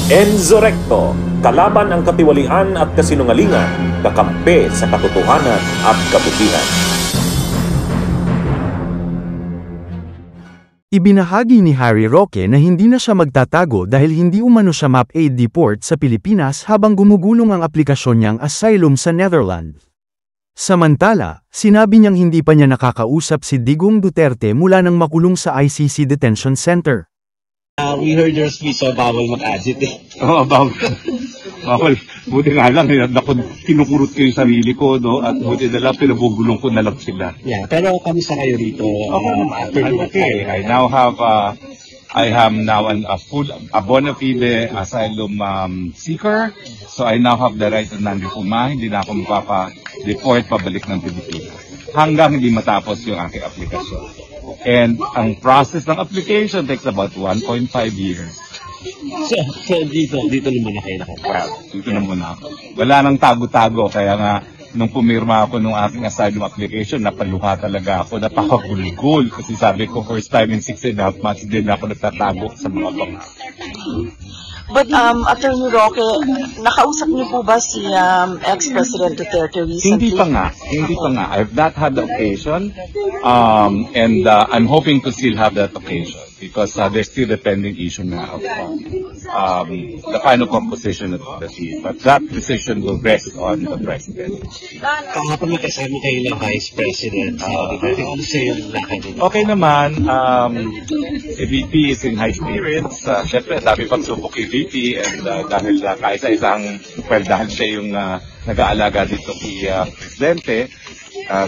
Enzo Recto, kalaban ang katiwalian at kasinungalingan, kakampi sa katotohanan at kabutihan. Ibinahagi ni Harry Roque na hindi na siya magtatago dahil hindi umano siya map-aid deport sa Pilipinas habang gumugulong ang aplikasyon niyang asylum sa Netherlands. Samantala, sinabi niyang hindi pa niya nakakausap si Digong Duterte mula nang makulong sa ICC Detention Center. We heard your speech, so bawal mag-agit eh. Oo, bawal. Bawal. Buti nga lang, kinukurot ko yung sarili ko, no? At buti na lang, pinabugulong ko na lang sila. Yeah, pero kamusta kayo rito? Okay. I am now a bona fide asylum seeker. So I now have the right to non-refuma. Hindi na ako magpapa-deport pabalik ng Pilipinas. Hanggang hindi matapos yung aking aplikasyon. And ang process ng application takes about 1.5 years. So dito naman na kayo nakapag. Dito na muna ako. Wala nang tago-tago, kaya nga nung pumirma ako nung aking asylum application, napaluha talaga ako, napakagulgul. Kasi sabi ko, first time in 6.5 months, din ako nagtatago sa mga bangka. But Attorney Roque, nakausap niyo po ba si ex-President Duterte recently? Hindi pa nga. I've not had the occasion, and I'm hoping to still have that occasion because there's still a pending issue now of the final composition of the team. But that decision will rest on the President. Kahapon magkasama kayo ng Vice President. Ano sa'yo yung lakad niyo? Okay naman. VP is in high spirits. Siyempre, dami pang subok kay VP and dahil kaisa-isang, dahil siya yung nag-aalaga dito kay Presidente,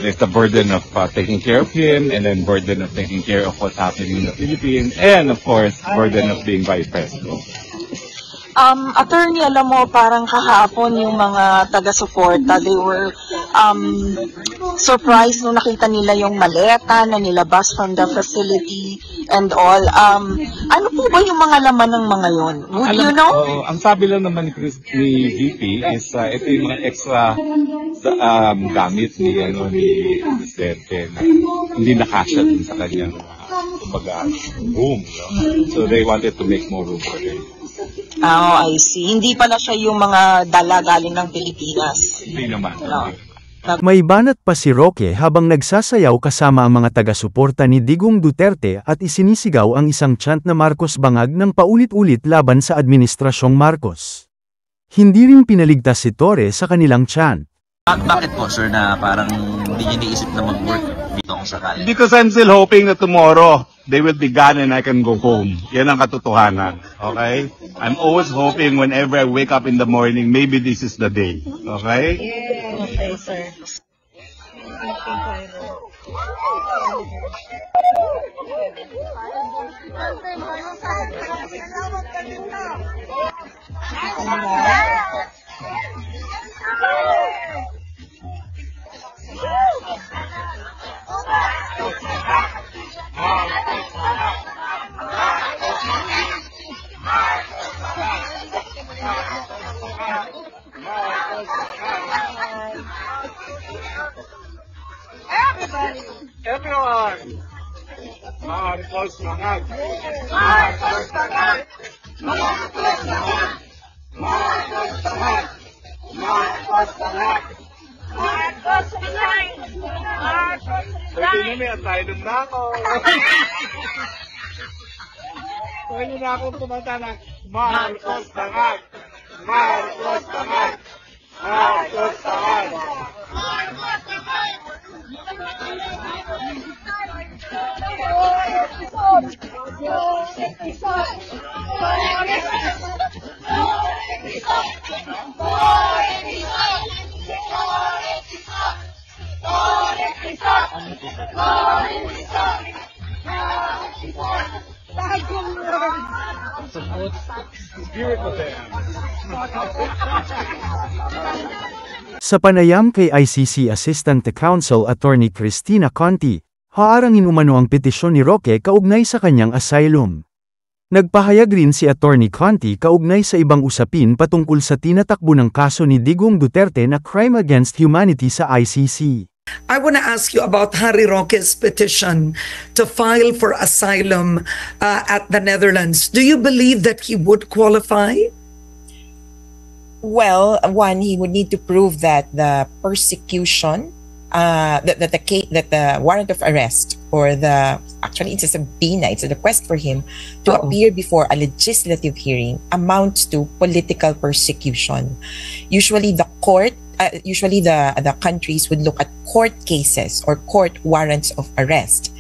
there's the burden of taking care of him and then burden of taking care of what's happening in the Philippines and of course, burden of being Vice President. Attorney, alam mo, parang kahapon yung mga taga-suporta, they were surprised nung nakita nila yung maleta na nilabas from the facility and all. Ano po ba yung mga laman ng mga yon? Would you know? Ang sabi lang naman ni VP is ito yung mga extra gamit ni Presidente na hindi nakasya din sa kanyang room. No? So they wanted to make more room for him. Oh, I see. Hindi pala siya yung mga dala galing ng Pilipinas. Hindi naman. No. May banat pa si Roque habang nagsasayaw kasama ang mga taga-suporta ni Digong Duterte at isinisigaw ang isang chant na Marcos Bangag ng paulit-ulit laban sa Administrasyong Marcos. Hindi rin pinaligtas si Torre sa kanilang chant. Bakit po, sir, na parang hindi niyo naisip na mag-work dito kung sakali? Because I'm still hoping that tomorrow they will be gone and I can go home. Yan ang katotohanan. Okay? I'm always hoping whenever I wake up in the morning, maybe this is the day. Okay? Okay, sir. Everyone! Marcos Bangag! Marcos Bangag! Marcos Bangag! Marcos Bangag! Marcos Bangag! Marcos Bangag! Marcos Pwede na may asylum na ako! Pwede na akong kumanta ng Marcos Bangag! Marcos Bangag! Marcos Bangag! Marcos Bangag! Sa panayam kay ICC Assistant Counsel Attorney Cristina Conti, haarangin umano ang petisyon ni Roque kaugnay sa kanyang asylum. Nagpahayag rin si Attorney Conti kaugnay sa ibang usapin patungkol sa tinatakbo ng kaso ni Digong Duterte na crime against humanity sa ICC. I want to ask you about Harry Roque's petition to file for asylum at the Netherlands. Do you believe that he would qualify? Well, one, he would need to prove that the persecution, that the warrant of arrest, or actually it's a subpoena, it's a request for him to appear before a legislative hearing, amounts to political persecution. Usually the countries would look at court cases or court warrants of arrest.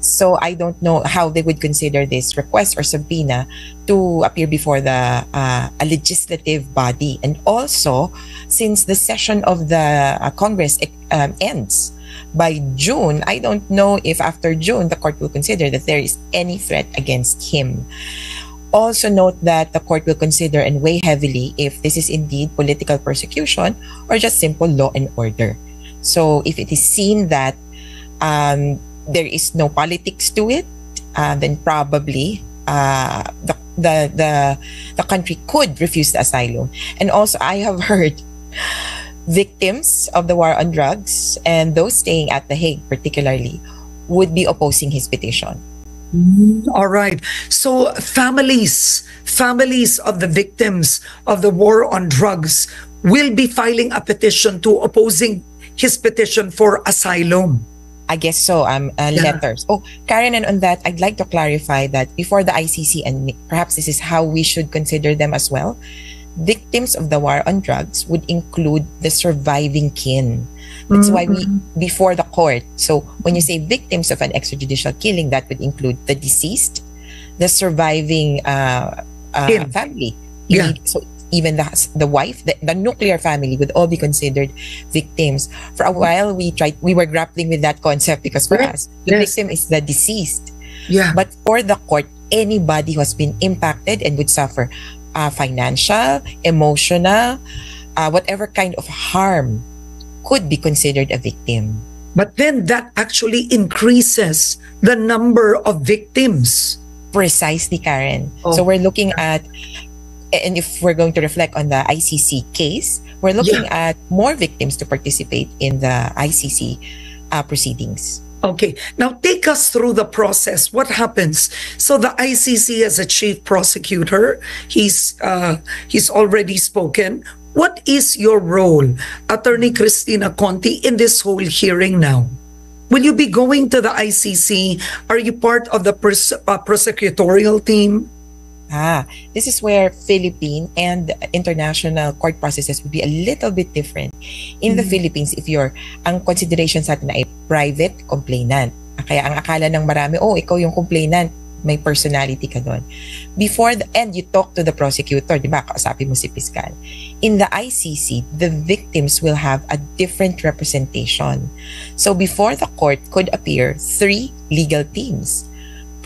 So I don't know how they would consider this request or subpoena to appear before a legislative body. And also, since the session of the Congress ends by June, I don't know if after June the court will consider that there is any threat against him. Also note that the court will consider and weigh heavily if this is indeed political persecution or just simple law and order. So if it is seen that there is no politics to it, then probably the country could refuse the asylum. And also, I have heard victims of the war on drugs and those staying at The Hague particularly would be opposing his petition. All right. So families of the victims of the war on drugs will be filing a petition to opposing his petition for asylum. I guess so, letters. Oh, Karen, and on that, I'd like to clarify that before the ICC, and perhaps this is how we should consider them as well, victims of the war on drugs would include the surviving kin. That's why before the court, so when you say victims of an extrajudicial killing, that would include the deceased, the surviving family. Yeah. So even the wife, the nuclear family would all be considered victims. For a while, we were grappling with that concept because for us, the victim is the deceased. Yeah. But for the court, anybody who has been impacted and would suffer financial, emotional, whatever kind of harm could be considered a victim. But then that actually increases the number of victims. Precisely, Karen. So we're looking at, and if we're going to reflect on the ICC case, we're looking at more victims to participate in the ICC proceedings. Okay, now take us through the process. What happens? So the ICC as a chief prosecutor, he's already spoken. What is your role, Attorney Cristina Conti, in this whole hearing now? Will you be going to the ICC? Are you part of the prosecutorial team? This is where Philippine and international court processes would be a little bit different. In the Philippines, ang consideration sa atin ay private complainant. Kaya ang akala ng marami, ikaw yung complainant, may personality ka doon. Before the end, you talk to the prosecutor, di ba? Kausapin mo si Piskal. In the ICC, the victims will have a different representation. So before the court could appear 3 legal teams: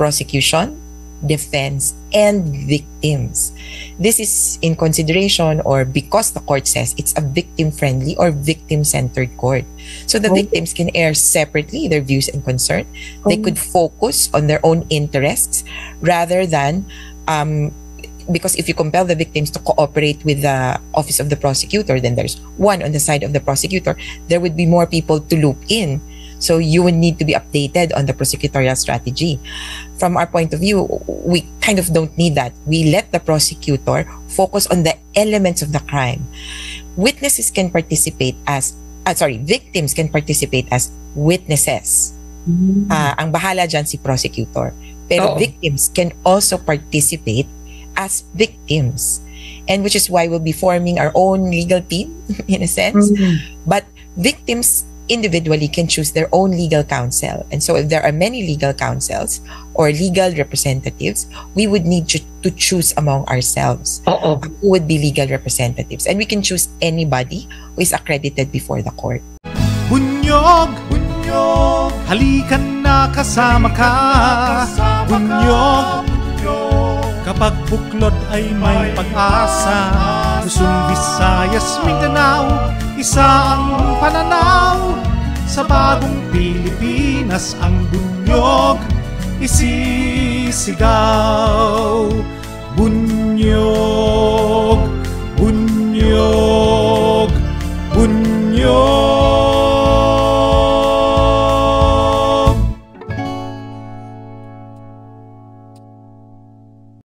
prosecution, defense, and victims. This is in consideration or because the court says it's a victim-friendly or victim-centered court. So the victims can air separately their views and concern. They could focus on their own interests rather than, because if you compel the victims to cooperate with the office of the prosecutor, then there's one on the side of the prosecutor, there would be more people to loop in. So you would need to be updated on the prosecutorial strategy. From our point of view, we kind of don't need that. We let the prosecutor focus on the elements of the crime. Victims can participate as witnesses. Ang bahala dyan si prosecutor. Pero victims can also participate as victims. And which is why we'll be forming our own legal team, in a sense. But victims individually can choose their own legal counsel. And so if there are many legal counsels or legal representatives, we would need to choose among ourselves who would be legal representatives. And we can choose anybody who is accredited before the court. Bunyog, bunyog, halikan na kasama ka. Bunyog, kapag buklod ay may pag-asa. Luzon, Visayas, Mindanao, isa ang pananaw. Sa bagong Pilipinas ang bunyog isisigaw. Bunyog.